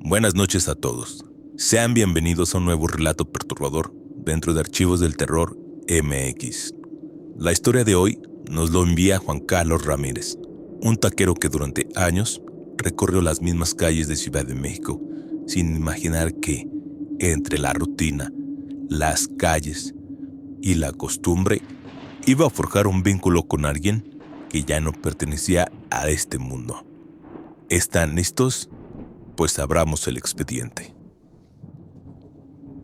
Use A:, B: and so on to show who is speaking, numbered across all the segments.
A: Buenas noches a todos. Sean bienvenidos a un nuevo relato perturbador dentro de Archivos del Terror MX. La historia de hoy nos lo envía Juan Carlos Ramírez, un taquero que durante años recorrió las mismas calles de Ciudad de México sin imaginar que, entre la rutina, las calles y la costumbre, iba a forjar un vínculo con alguien que ya no pertenecía a este mundo. ¿Están listos? Pues abramos el expediente.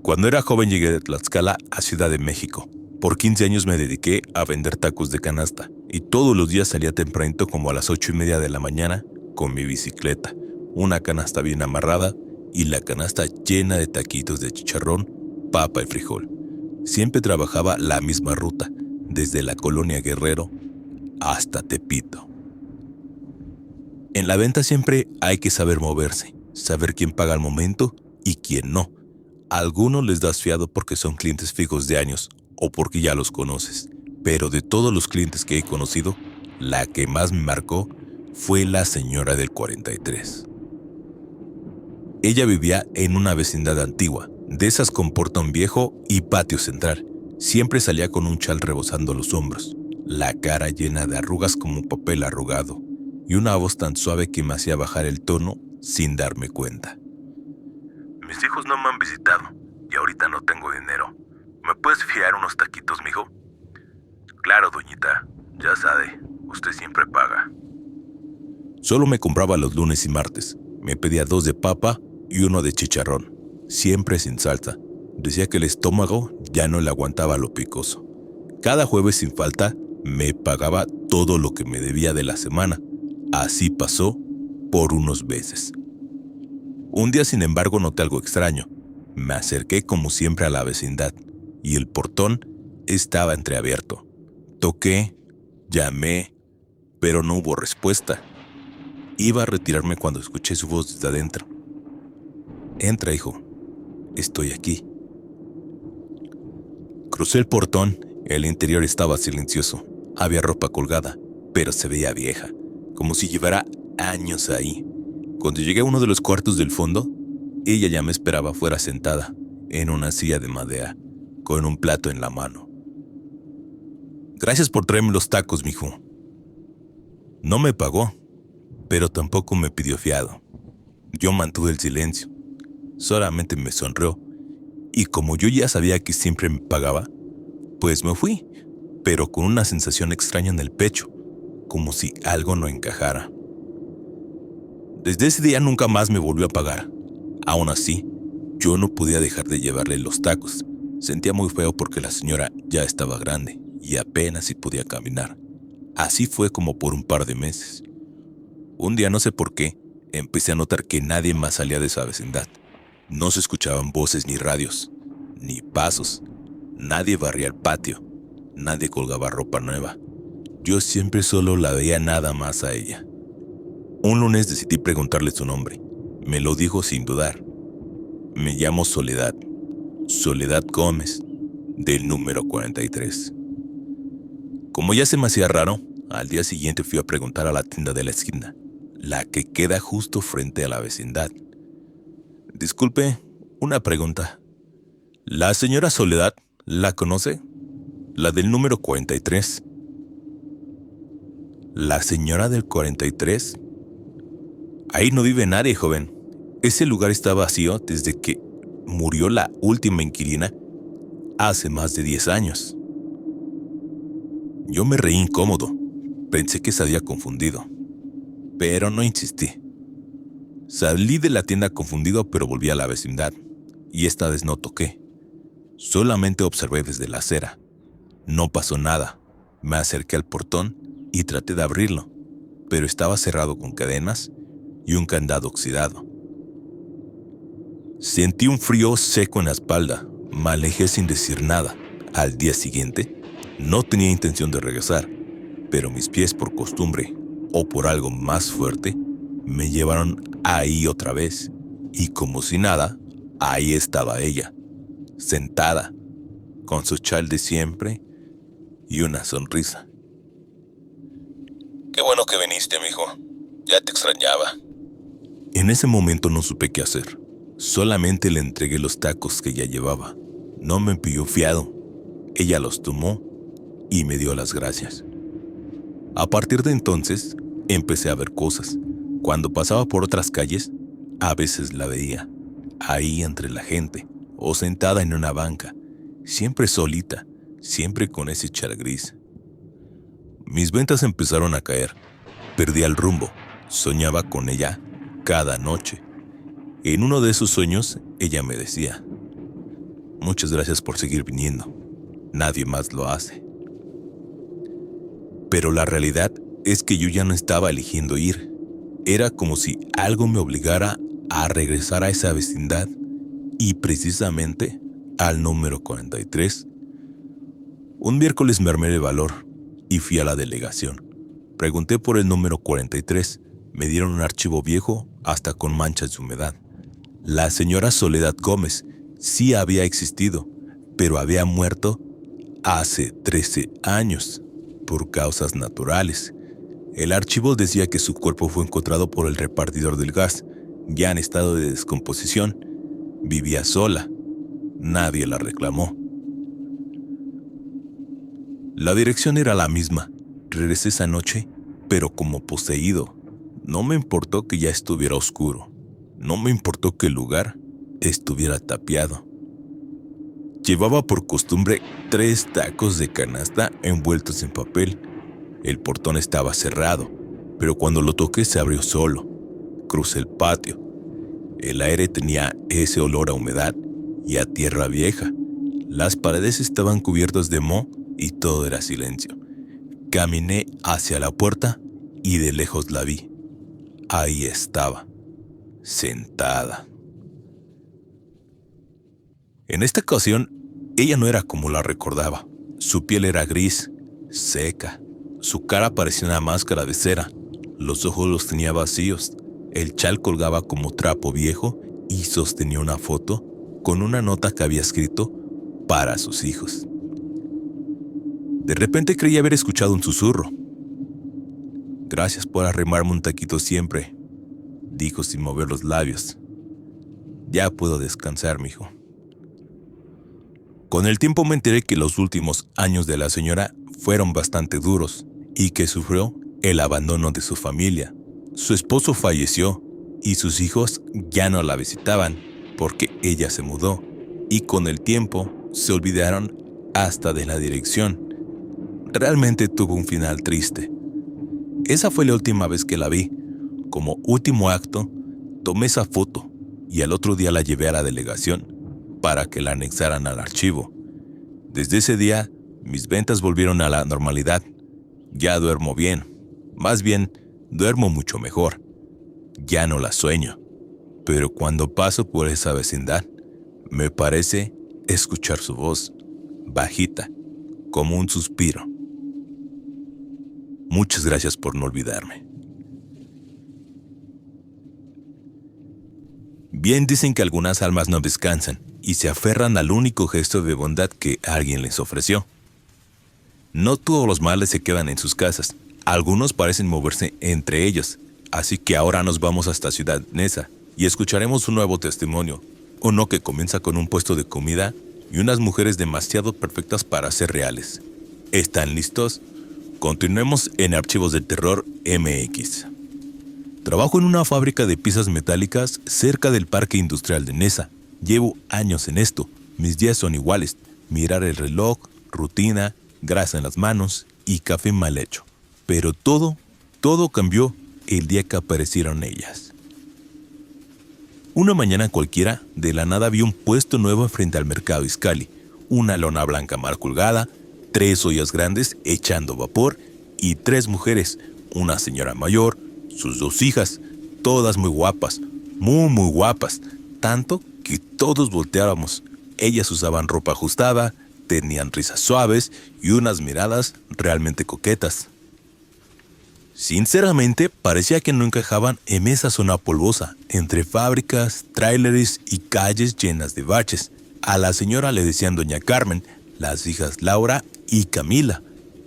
A: Cuando era joven llegué de Tlaxcala a Ciudad de México. Por 15 años me dediqué a vender tacos de canasta y todos los días salía tempranito como a las 8:30 de la mañana con mi bicicleta, una canasta bien amarrada y la canasta llena de taquitos de chicharrón, papa y frijol. Siempre trabajaba la misma ruta, desde la colonia Guerrero hasta Tepito. En la venta siempre hay que saber moverse, saber quién paga al momento y quién no. A algunos les das fiado porque son clientes fijos de años o porque ya los conoces, pero de todos los clientes que he conocido, la que más me marcó fue la señora del 43. Ella vivía en una vecindad antigua, de esas con portón viejo y patio central. Siempre salía con un chal rebosando los hombros, la cara llena de arrugas como un papel arrugado, y una voz tan suave que me hacía bajar el tono sin darme cuenta. Mis hijos no me han visitado y ahorita no tengo dinero. ¿Me puedes fiar unos taquitos, mijo? Claro, doñita. Ya sabe, usted siempre paga. Solo me compraba los lunes y martes. Me pedía 2 de papa y 1 de chicharrón, siempre sin salsa. Decía que el estómago ya no le aguantaba lo picoso. Cada jueves sin falta me pagaba todo lo que me debía de la semana. Así pasó por unos meses. Un día, sin embargo, noté algo extraño. Me acerqué como siempre a la vecindad y el portón estaba entreabierto. Toqué, llamé, pero no hubo respuesta. Iba a retirarme cuando escuché su voz desde adentro. Entra, hijo. Estoy aquí. Crucé el portón. El interior estaba silencioso. Había ropa colgada, pero se veía vieja, como si llevara años ahí. Cuando llegué a uno de los cuartos del fondo, ella ya me esperaba fuera sentada, en una silla de madera, con un plato en la mano. Gracias por traerme los tacos, mijo. No me pagó, pero tampoco me pidió fiado. Yo mantuve el silencio. Solamente me sonrió, y como yo ya sabía que siempre me pagaba, pues me fui, pero con una sensación extraña en el pecho, como si algo no encajara. Desde ese día nunca más me volvió a pagar. Aún así, yo no podía dejar de llevarle los tacos. Sentía muy feo porque la señora ya estaba grande y apenas si podía caminar. Así fue como por un par de meses. Un día, no sé por qué, empecé a notar que nadie más salía de esa vecindad. No se escuchaban voces ni radios, ni pasos. Nadie barría el patio. Nadie colgaba ropa nueva. Yo siempre solo la veía nada más a ella. Un lunes decidí preguntarle su nombre. Me lo dijo sin dudar. Me llamo Soledad. Soledad Gómez, del número 43. Como ya se me hacía raro, al día siguiente fui a preguntar a la tienda de la esquina, la que queda justo frente a la vecindad. Disculpe, una pregunta. ¿La señora Soledad la conoce? La del número 43. ¿La señora del 43? Ahí no vive nadie, joven. Ese lugar está vacío desde que murió la última inquilina hace más de 10 años. Yo me reí incómodo. Pensé que se había confundido, pero no insistí. Salí de la tienda confundido, pero volví a la vecindad, y esta vez no toqué. Solamente observé desde la acera. No pasó nada. Me acerqué al portón y traté de abrirlo, pero estaba cerrado con cadenas y un candado oxidado. Sentí un frío seco en la espalda. Me alejé sin decir nada. Al día siguiente, no tenía intención de regresar, pero mis pies, por costumbre o por algo más fuerte, me llevaron ahí otra vez. Y como si nada, ahí estaba ella, sentada, con su chal de siempre y una sonrisa. Qué bueno que viniste, mijo. Ya te extrañaba. En ese momento no supe qué hacer. Solamente le entregué los tacos que ya llevaba. No me pidió fiado. Ella los tomó y me dio las gracias. A partir de entonces, empecé a ver cosas. Cuando pasaba por otras calles, a veces la veía, ahí entre la gente, o sentada en una banca, siempre solita, siempre con ese chal gris. Mis ventas empezaron a caer. Perdí el rumbo. Soñaba con ella cada noche. En uno de esos sueños, ella me decía: muchas gracias por seguir viniendo. Nadie más lo hace. Pero la realidad es que yo ya no estaba eligiendo ir. Era como si algo me obligara a regresar a esa vecindad y precisamente al número 43. Un miércoles me armé de valor y fui a la delegación. Pregunté por el número 43. Me dieron un archivo viejo hasta con manchas de humedad. La señora Soledad Gómez sí había existido, pero había muerto hace 13 años por causas naturales. El archivo decía que su cuerpo fue encontrado por el repartidor del gas, ya en estado de descomposición. Vivía sola. Nadie la reclamó. La dirección era la misma. Regresé esa noche, pero como poseído. No me importó que ya estuviera oscuro. No me importó que el lugar estuviera tapiado. Llevaba por costumbre 3 tacos de canasta envueltos en papel. El portón estaba cerrado, pero cuando lo toqué se abrió solo. Crucé el patio. El aire tenía ese olor a humedad y a tierra vieja. Las paredes estaban cubiertas de moho y todo era silencio. Caminé hacia la puerta y de lejos la vi. Ahí estaba, sentada. En esta ocasión, ella no era como la recordaba. Su piel era gris, seca. Su cara parecía una máscara de cera. Los ojos los tenía vacíos. El chal colgaba como trapo viejo y sostenía una foto con una nota que había escrito para sus hijos. De repente creí haber escuchado un susurro. Gracias por arrimarme un taquito siempre, dijo sin mover los labios. Ya puedo descansar, mijo. Con el tiempo me enteré que los últimos años de la señora fueron bastante duros y que sufrió el abandono de su familia. Su esposo falleció y sus hijos ya no la visitaban porque ella se mudó y con el tiempo se olvidaron hasta de la dirección. Realmente tuvo un final triste. Esa fue la última vez que la vi. Como último acto, tomé esa foto y al otro día la llevé a la delegación para que la anexaran al archivo. Desde ese día, mis ventas volvieron a la normalidad. Ya duermo bien. Más bien, duermo mucho mejor. Ya no la sueño. Pero cuando paso por esa vecindad, me parece escuchar su voz, bajita, como un suspiro. Muchas gracias por no olvidarme. Bien dicen que algunas almas no descansan y se aferran al único gesto de bondad que alguien les ofreció. No todos los males se quedan en sus casas. Algunos parecen moverse entre ellos. Así que ahora nos vamos hasta Ciudad Neza y escucharemos un nuevo testimonio. Uno que comienza con un puesto de comida y unas mujeres demasiado perfectas para ser reales. ¿Están listos? Continuemos en Archivos del Terror MX. Trabajo en una fábrica de piezas metálicas cerca del Parque Industrial de Neza. Llevo años en esto. Mis días son iguales. Mirar el reloj, rutina, grasa en las manos y café mal hecho. Pero todo cambió el día que aparecieron ellas. Una mañana cualquiera, de la nada vi un puesto nuevo frente al mercado Izcalli. Una lona blanca mal colgada, 3 ollas grandes echando vapor y 3 mujeres, una señora mayor, sus 2 hijas, todas muy guapas, muy guapas, tanto que todos volteábamos. Ellas usaban ropa ajustada, tenían risas suaves y unas miradas realmente coquetas. Sinceramente, parecía que no encajaban en esa zona polvosa, entre fábricas, tráileres y calles llenas de baches. A la señora le decían Doña Carmen, las hijas Laura y Camila.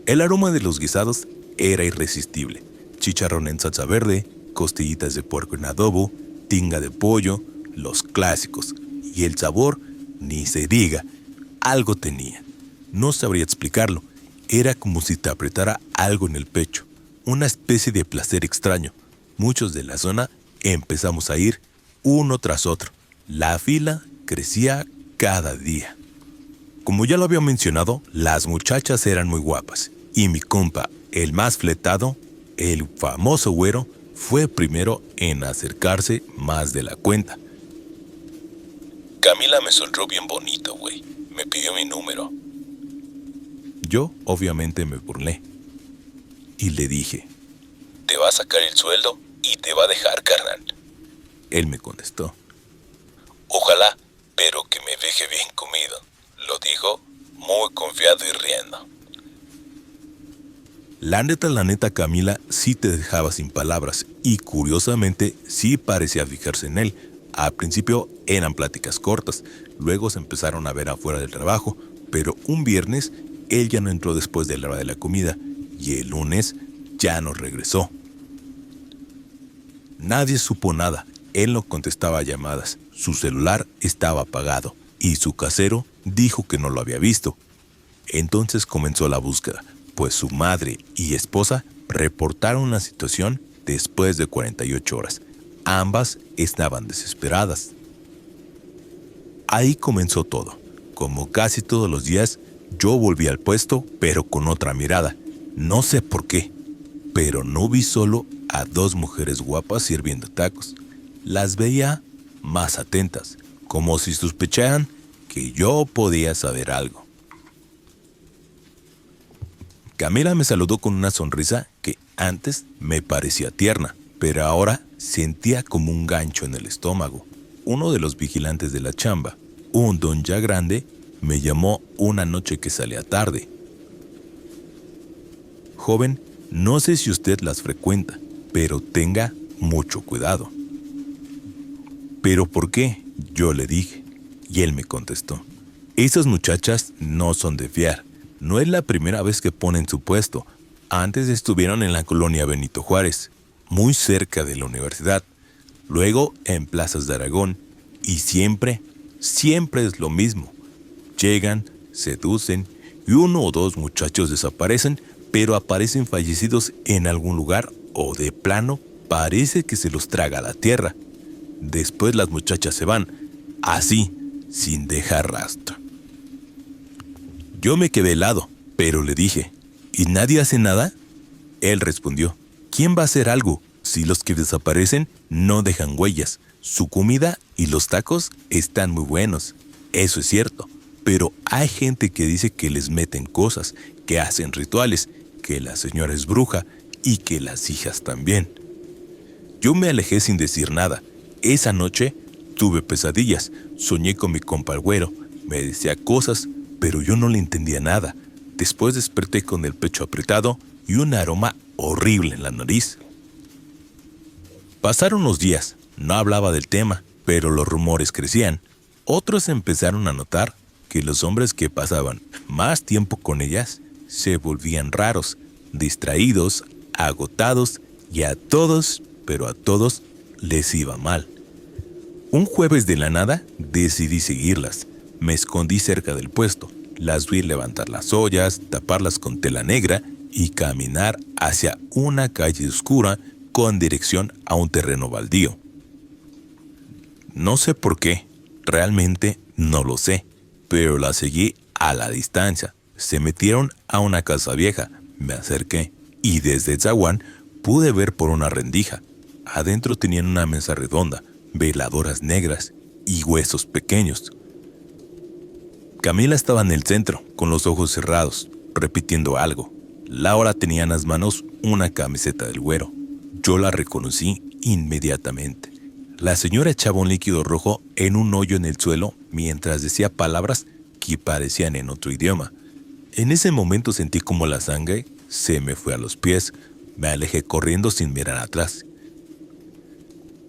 A: El aroma de los guisados era irresistible. Chicharrón en salsa verde, costillitas de puerco en adobo, tinga de pollo, los clásicos. Y el sabor, ni se diga, algo tenía. No sabría explicarlo. Era como si te apretara algo en el pecho. Una especie de placer extraño. Muchos de la zona empezamos a ir uno tras otro. La fila crecía cada día. Como ya lo había mencionado, las muchachas eran muy guapas. Y mi compa, el más fletado, el famoso güero, fue primero en acercarse más de la cuenta. Camila me sonrió bien bonito, güey. Me pidió mi número. Yo, obviamente, me burlé. Y le dije, te va a sacar el sueldo y te va a dejar, carnal. Él me contestó, ojalá, pero que me deje bien comido. Lo dijo muy confiado y riendo. La neta, Camila sí te dejaba sin palabras y curiosamente sí parecía fijarse en él. Al principio eran pláticas cortas, luego se empezaron a ver afuera del trabajo, pero un viernes él ya no entró después de la hora de la comida y el lunes ya no regresó. Nadie supo nada, él no contestaba llamadas, su celular estaba apagado y su casero dijo que no lo había visto. Entonces comenzó la búsqueda, pues su madre y esposa reportaron la situación después de 48 horas. Ambas estaban desesperadas. Ahí comenzó todo. Como casi todos los días, yo volví al puesto, pero con otra mirada. No sé por qué, pero no vi solo a dos mujeres guapas sirviendo tacos. Las veía más atentas, como si sospecharan que yo podía saber algo. Camila me saludó con una sonrisa que antes me parecía tierna, pero ahora sentía como un gancho en el estómago. Uno de los vigilantes de la chamba, un don ya grande, me llamó una noche que salía tarde. Joven, no sé si usted las frecuenta, pero tenga mucho cuidado. ¿Pero por qué? Yo le dije, y él me contestó, esas muchachas no son de fiar. No es la primera vez que ponen su puesto. Antes estuvieron en la colonia Benito Juárez, muy cerca de la universidad. Luego en Plazas de Aragón. Y siempre es lo mismo. Llegan, seducen y uno o dos muchachos desaparecen, pero aparecen fallecidos en algún lugar o de plano parece que se los traga la tierra. Después las muchachas se van, así, sin dejar rastro. Yo me quedé helado, pero le dije, ¿y nadie hace nada? Él respondió, ¿quién va a hacer algo si los que desaparecen no dejan huellas? Su comida y los tacos están muy buenos, eso es cierto, pero hay gente que dice que les meten cosas, que hacen rituales, que la señora es bruja y que las hijas también. Yo me alejé sin decir nada. Esa noche tuve pesadillas, soñé con mi compa el güero, me decía cosas, pero yo no le entendía nada. Después desperté con el pecho apretado y un aroma horrible en la nariz. Pasaron los días, no hablaba del tema, pero los rumores crecían. Otros empezaron a notar que los hombres que pasaban más tiempo con ellas se volvían raros, distraídos, agotados y a todos, pero a todos les iba mal. Un jueves de la nada decidí seguirlas. Me escondí cerca del puesto, las vi levantar las ollas, taparlas con tela negra y caminar hacia una calle oscura con dirección a un terreno baldío. No sé por qué, realmente no lo sé, pero las seguí a la distancia. Se metieron a una casa vieja, me acerqué y desde el zaguán pude ver por una rendija. Adentro tenían una mesa redonda, veladoras negras y huesos pequeños. Camila estaba en el centro, con los ojos cerrados, repitiendo algo. Laura tenía en las manos una camiseta del güero. Yo la reconocí inmediatamente. La señora echaba un líquido rojo en un hoyo en el suelo mientras decía palabras que parecían en otro idioma. En ese momento sentí como la sangre se me fue a los pies. Me alejé corriendo sin mirar atrás.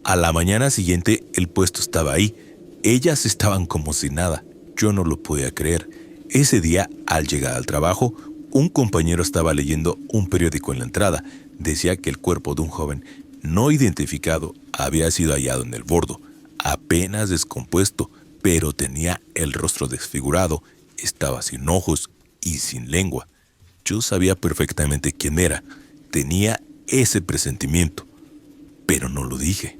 A: A la mañana siguiente el puesto estaba ahí. Ellas estaban como si nada. Yo no lo podía creer. Ese día, al llegar al trabajo, un compañero estaba leyendo un periódico en la entrada. Decía que el cuerpo de un joven no identificado había sido hallado en el bordo, apenas descompuesto, pero tenía el rostro desfigurado, estaba sin ojos y sin lengua. Yo sabía perfectamente quién era, tenía ese presentimiento, pero no lo dije.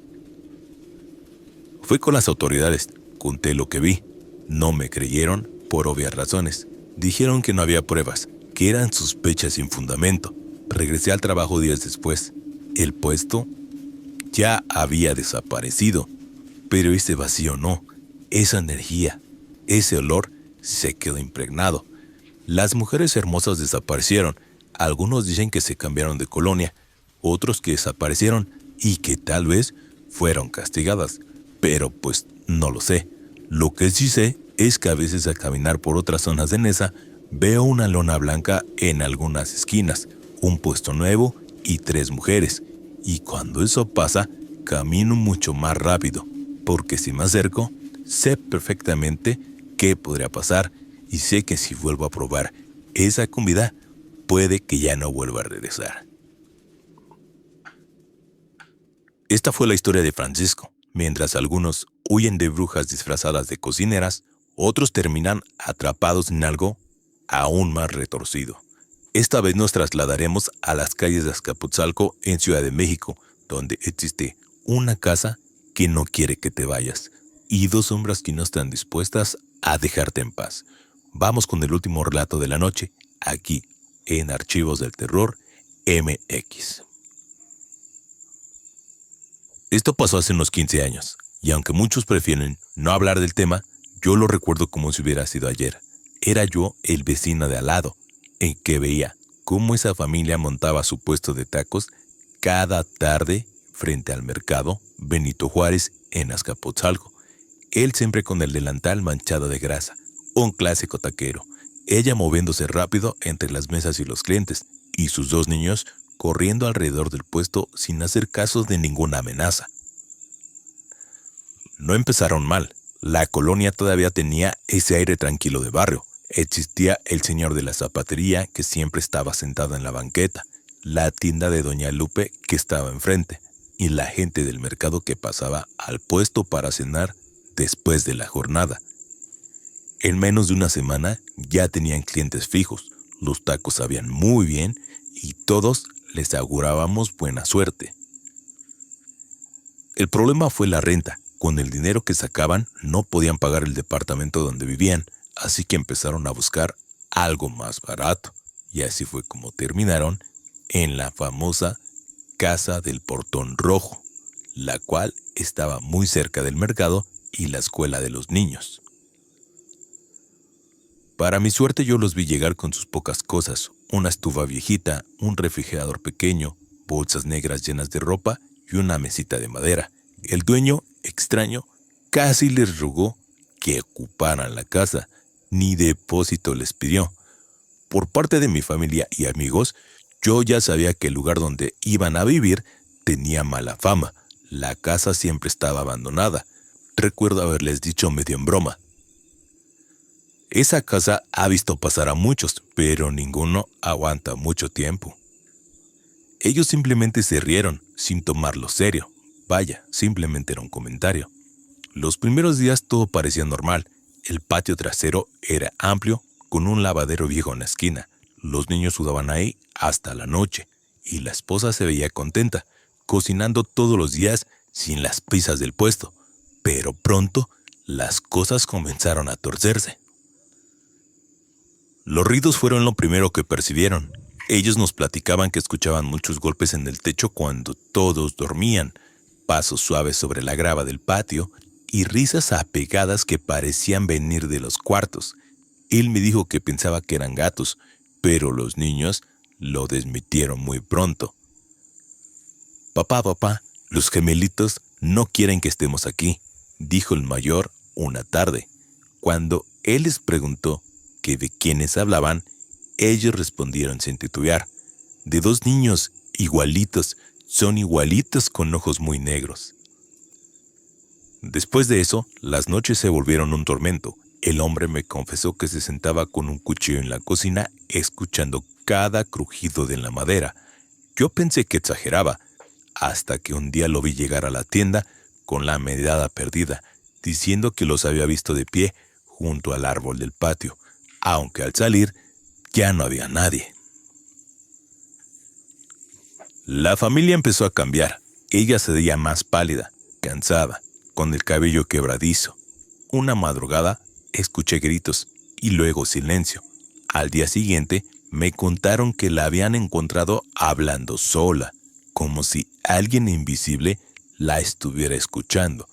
A: Fui con las autoridades, conté lo que vi. No me creyeron por obvias razones. Dijeron que no había pruebas, que eran sospechas sin fundamento. Regresé al trabajo días después. El puesto ya había desaparecido, pero ese vacío no, esa energía, ese olor se quedó impregnado. Las mujeres hermosas desaparecieron. Algunos dicen que se cambiaron de colonia, otros que desaparecieron y que tal vez fueron castigadas, pero pues no lo sé. Lo que sí sé es que a veces al caminar por otras zonas de Nesa veo una lona blanca en algunas esquinas, un puesto nuevo y 3 mujeres. Y cuando eso pasa, camino mucho más rápido, porque si me acerco, sé perfectamente qué podría pasar y sé que si vuelvo a probar esa comida, puede que ya no vuelva a regresar. Esta fue la historia de Francisco. Mientras algunos huyen de brujas disfrazadas de cocineras, otros terminan atrapados en algo aún más retorcido. Esta vez nos trasladaremos a las calles de Azcapotzalco en Ciudad de México, donde existe una casa que no quiere que te vayas y 2 sombras que no están dispuestas a dejarte en paz. Vamos con el último relato de la noche, aquí en Archivos del Terror MX. Esto pasó hace unos 15 años, y aunque muchos prefieren no hablar del tema, yo lo recuerdo como si hubiera sido ayer. Era yo el vecino de al lado, en que veía cómo esa familia montaba su puesto de tacos cada tarde frente al mercado Benito Juárez en Azcapotzalco. Él siempre con el delantal manchado de grasa, un clásico taquero. Ella moviéndose rápido entre las mesas y los clientes, y sus 2 niños corriendo alrededor del puesto sin hacer caso de ninguna amenaza. No empezaron mal. La colonia todavía tenía ese aire tranquilo de barrio. Existía el señor de la zapatería que siempre estaba sentado en la banqueta, la tienda de Doña Lupe que estaba enfrente, y la gente del mercado que pasaba al puesto para cenar después de la jornada. En menos de una semana ya tenían clientes fijos, los tacos sabían muy bien y todos les augurábamos buena suerte. El problema fue la renta. Con el dinero que sacaban no podían pagar el departamento donde vivían, así que empezaron a buscar algo más barato, y así fue como terminaron en la famosa Casa del Portón Rojo, la cual estaba muy cerca del mercado y la escuela de los niños. Para mi suerte yo los vi llegar con sus pocas cosas, una estufa viejita, un refrigerador pequeño, bolsas negras llenas de ropa y una mesita de madera. El dueño, extraño, casi les rogó que ocuparan la casa, ni depósito les pidió. Por parte de mi familia y amigos, yo ya sabía que el lugar donde iban a vivir tenía mala fama. La casa siempre estaba abandonada. Recuerdo haberles dicho medio en broma: esa casa ha visto pasar a muchos, pero ninguno aguanta mucho tiempo. Ellos simplemente se rieron, sin tomarlo serio. Vaya, simplemente era un comentario. Los primeros días todo parecía normal. El patio trasero era amplio, con un lavadero viejo en la esquina. Los niños sudaban ahí hasta la noche, y la esposa se veía contenta, cocinando todos los días sin las prisas del puesto. Pero pronto, las cosas comenzaron a torcerse. Los ruidos fueron lo primero que percibieron. Ellos nos platicaban que escuchaban muchos golpes en el techo cuando todos dormían, pasos suaves sobre la grava del patio y risas apegadas que parecían venir de los cuartos. Él me dijo que pensaba que eran gatos, pero los niños lo desmintieron muy pronto. Papá, los gemelitos no quieren que estemos aquí, dijo el mayor una tarde. Cuando él les preguntó que de quiénes hablaban, ellos respondieron sin titubear: de 2 niños igualitos, son igualitos con ojos muy negros. Después de eso, las noches se volvieron un tormento. El hombre me confesó que se sentaba con un cuchillo en la cocina, escuchando cada crujido de la madera. Yo pensé que exageraba. hasta que un día lo vi llegar a la tienda con la mirada perdida, diciendo que los había visto de pie junto al árbol del patio, aunque al salir ya no había nadie. La familia empezó a cambiar. Ella se veía más pálida, cansada, con el cabello quebradizo. Una madrugada escuché gritos y luego silencio. Al día siguiente me contaron que la habían encontrado hablando sola, como si alguien invisible la estuviera escuchando.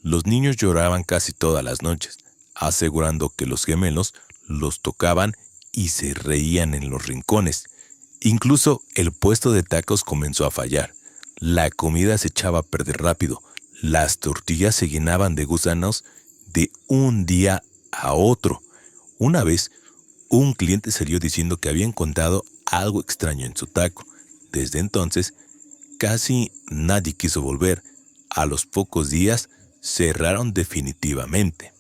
A: Los niños lloraban casi todas las noches, asegurando que los gemelos los tocaban y se reían en los rincones. Incluso el puesto de tacos comenzó a fallar. La comida se echaba a perder rápido. Las tortillas se llenaban de gusanos de un día a otro. Una vez, un cliente salió diciendo que había encontrado algo extraño en su taco. Desde entonces, casi nadie quiso volver. A los pocos días, cerraron definitivamente.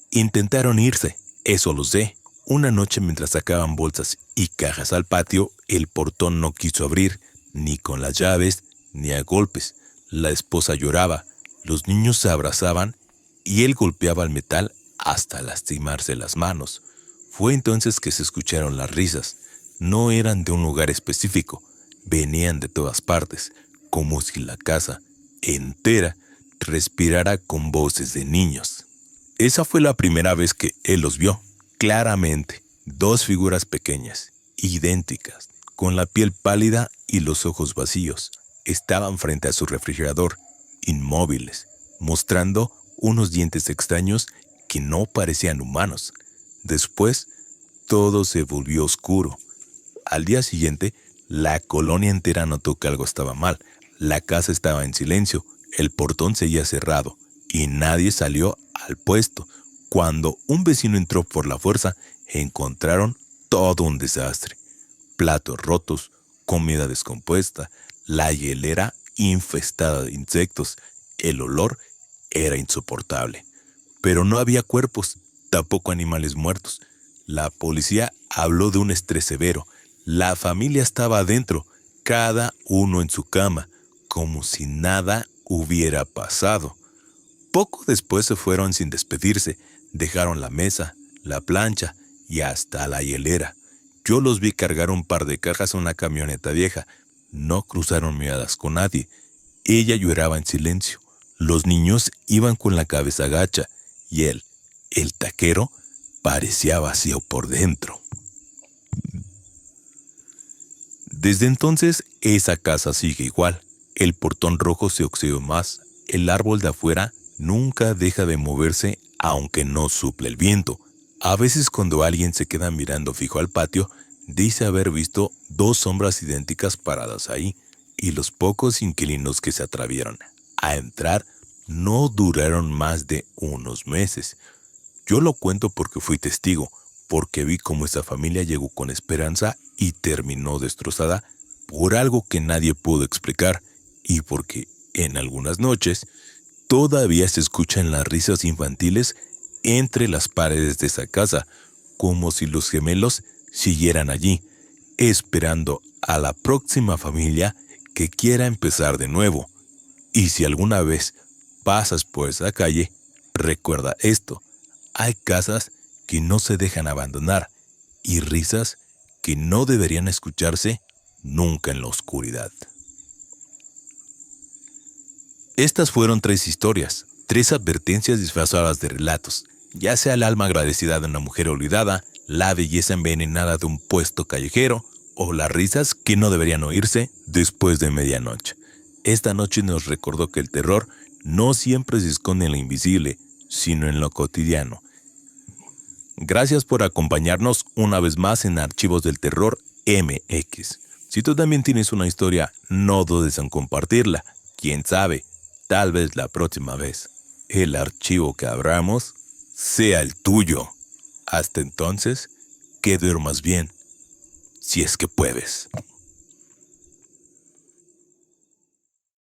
A: Intentaron irse, eso lo sé. Una noche mientras sacaban bolsas y cajas al patio, el portón no quiso abrir, ni con las llaves, ni a golpes. La esposa lloraba, los niños se abrazaban y él golpeaba el metal hasta lastimarse las manos. Fue entonces que se escucharon las risas. No eran de un lugar específico, venían de todas partes, como si la casa entera respirara con voces de niños. Esa fue la primera vez que él los vio. Claramente, dos figuras pequeñas, idénticas, con la piel pálida y los ojos vacíos, estaban frente a su refrigerador, inmóviles, mostrando unos dientes extraños que no parecían humanos. Después, todo se volvió oscuro. Al día siguiente, la colonia entera notó que algo estaba mal. La casa estaba en silencio, el portón seguía cerrado y nadie salió al puesto. Cuando un vecino entró por la fuerza, encontraron todo un desastre. Platos rotos, comida descompuesta, la hielera infestada de insectos. El olor era insoportable. Pero no había cuerpos, tampoco animales muertos. La policía habló de un estrés severo. La familia estaba adentro, cada uno en su cama, como si nada hubiera pasado. Poco después se fueron sin despedirse. Dejaron la mesa, la plancha y hasta la hielera. Yo los vi cargar un par de cajas en una camioneta vieja. No cruzaron miradas con nadie. Ella lloraba en silencio. Los niños iban con la cabeza gacha y él, el taquero, parecía vacío por dentro. Desde entonces, esa casa sigue igual. El portón rojo se oxidó más. El árbol de afuera nunca deja de moverse aunque no suple el viento. A veces cuando alguien se queda mirando fijo al patio, dice haber visto dos sombras idénticas paradas ahí, y los pocos inquilinos que se atrevieron a entrar no duraron más de unos meses. Yo lo cuento porque fui testigo, porque vi cómo esa familia llegó con esperanza y terminó destrozada por algo que nadie pudo explicar, y porque en algunas noches todavía se escuchan las risas infantiles entre las paredes de esa casa, como si los gemelos siguieran allí, esperando a la próxima familia que quiera empezar de nuevo. Y si alguna vez pasas por esa calle, recuerda esto: hay casas que no se dejan abandonar y risas que no deberían escucharse nunca en la oscuridad. Estas fueron 3 historias, 3 advertencias disfrazadas de relatos, ya sea el alma agradecida de una mujer olvidada, la belleza envenenada de un puesto callejero o las risas que no deberían oírse después de medianoche. Esta noche nos recordó que el terror no siempre se esconde en lo invisible, sino en lo cotidiano. Gracias por acompañarnos una vez más en Archivos del Terror MX. Si tú también tienes una historia, no dudes en compartirla. Quién sabe, tal vez la próxima vez el archivo que abramos sea el tuyo. Hasta entonces, que duermas bien, si es que puedes.